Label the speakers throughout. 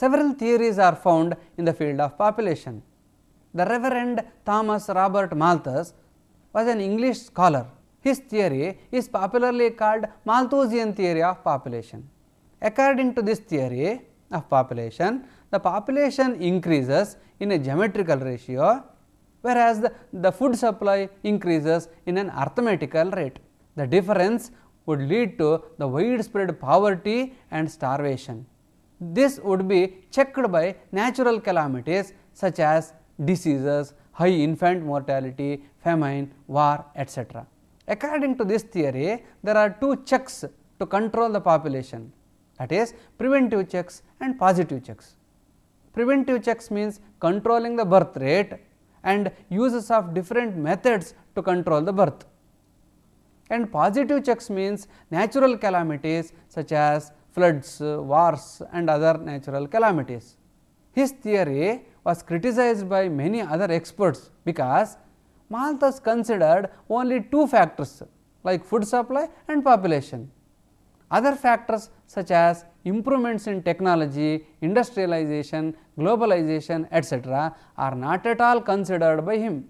Speaker 1: Several theories are found in the field of population. The Reverend Thomas Robert Malthus was an English scholar. His theory is popularly called Malthusian theory of population. According to this theory of population, the population increases in a geometrical ratio, whereas the food supply increases in an arithmetical rate. The difference would lead to the widespread poverty and starvation. This would be checked by natural calamities such as diseases, high infant mortality, famine, war, etc. According to this theory, there are two checks to control the population, that is preventive checks and positive checks. Preventive checks means controlling the birth rate and uses of different methods to control the birth, and positive checks means natural calamities such as floods, wars and other natural calamities. His theory was criticized by many other experts because Malthus considered only two factors like food supply and population. Other factors such as improvements in technology, industrialization, globalization, etc. are not at all considered by him.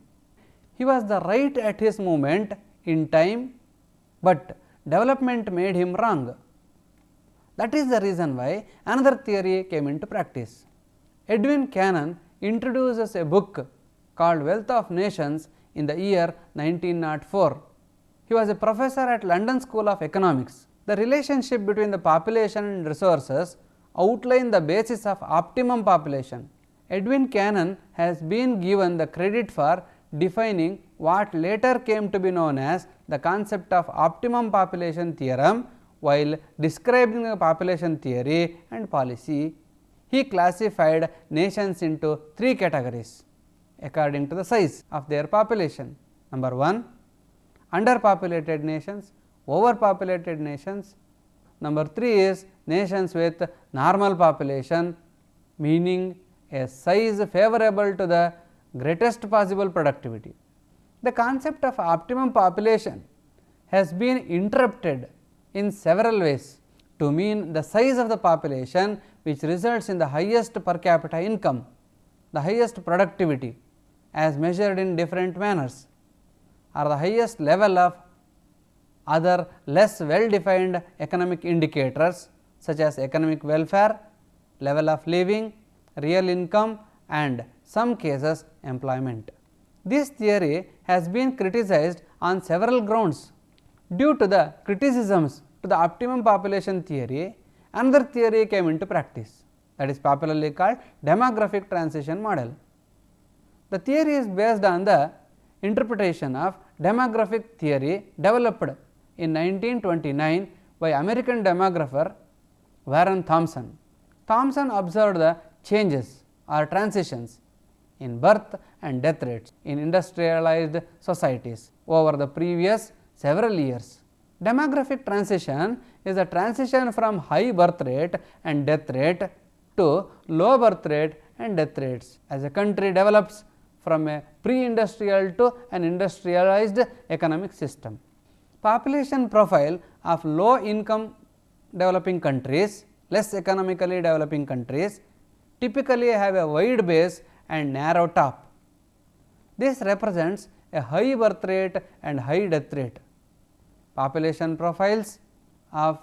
Speaker 1: He was the right at his moment in time, but development made him wrong. That is the reason why another theory came into practice. Edwin Cannon introduces a book called Wealth of Nations in the year 1904. He was a professor at London School of Economics. The relationship between the population and resources outline the basis of optimum population. Edwin Cannon has been given the credit for defining what later came to be known as the concept of optimum population theorem while describing the population theory and policy. He classified nations into three categories according to the size of their population. Number 1, underpopulated nations, overpopulated nations. Number 3 is nations with normal population, meaning a size favorable to the greatest possible productivity. The concept of optimum population has been interpreted in several ways to mean the size of the population which results in the highest per capita income, the highest productivity as measured in different manners, or the highest level of other less well defined economic indicators such as economic welfare, level of living, real income and some cases employment. This theory has been criticized on several grounds. Due to the criticisms to the optimum population theory, another theory came into practice, that is popularly called demographic transition model. The theory is based on the interpretation of demographic theory developed in 1929 by American demographer Warren Thompson. Thompson observed the changes or transitions in birth and death rates in industrialized societies over the previous several years. Demographic transition is a transition from high birth rate and death rate to low birth rate and death rates as a country develops from a pre-industrial to an industrialized economic system. Population profile of low income developing countries, less economically developing countries typically have a wide base and narrow top. This represents a high birth rate and high death rate. Population profiles of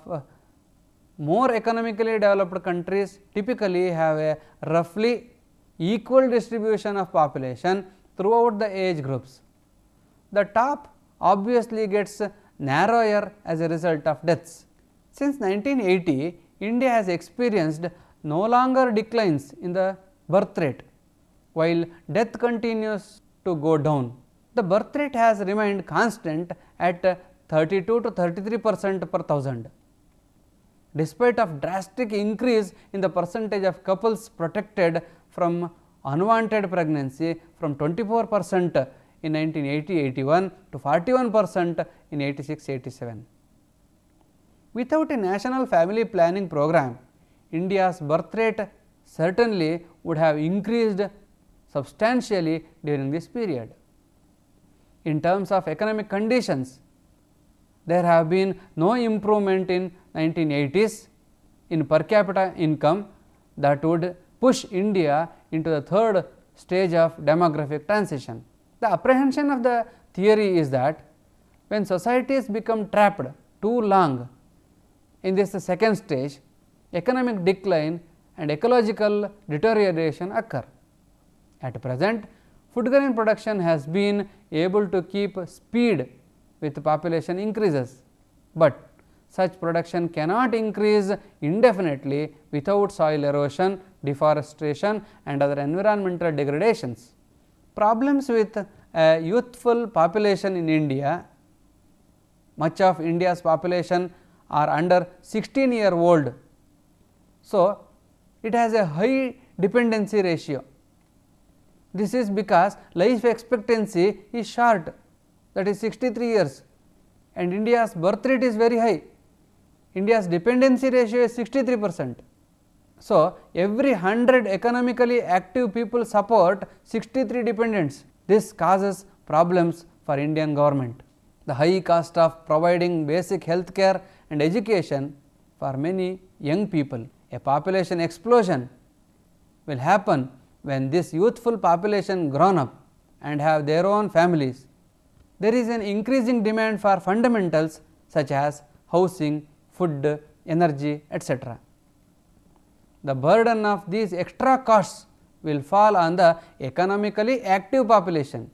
Speaker 1: more economically developed countries typically have a roughly equal distribution of population throughout the age groups. The top obviously gets narrower as a result of deaths. Since 1980, India has experienced no longer declines in the birth rate, while death continues to go down. The birth rate has remained constant at 32 to 33% per thousand. Despite of drastic increase in the percentage of couples protected from unwanted pregnancy from 24% in 1980-81 to 41% in 86-87. Without a national family planning program, India's birth rate certainly would have increased substantially during this period. In terms of economic conditions, there have been no improvement in 1980s in per capita income, that would push India into the third stage of demographic transition. The apprehension of the theory is that when societies become trapped too long in this second stage, economic decline and ecological deterioration occur. At present, food grain production has been able to keep speed with population increases, but such production cannot increase indefinitely without soil erosion, deforestation and other environmental degradations. Problems with a youthful population in India. Much of India's population are under 16-year-old. So, it has a high dependency ratio. This is because life expectancy is short, that is 63 years, and India's birth rate is very high. India's dependency ratio is 63%. So, every 100 economically active people support 63 dependents. This causes problems for Indian government. The high cost of providing basic health care and education for many young people. A population explosion will happen when this youthful population grown up and have their own families. There is an increasing demand for fundamentals such as housing, food, energy, etc. The burden of these extra costs will fall on the economically active population.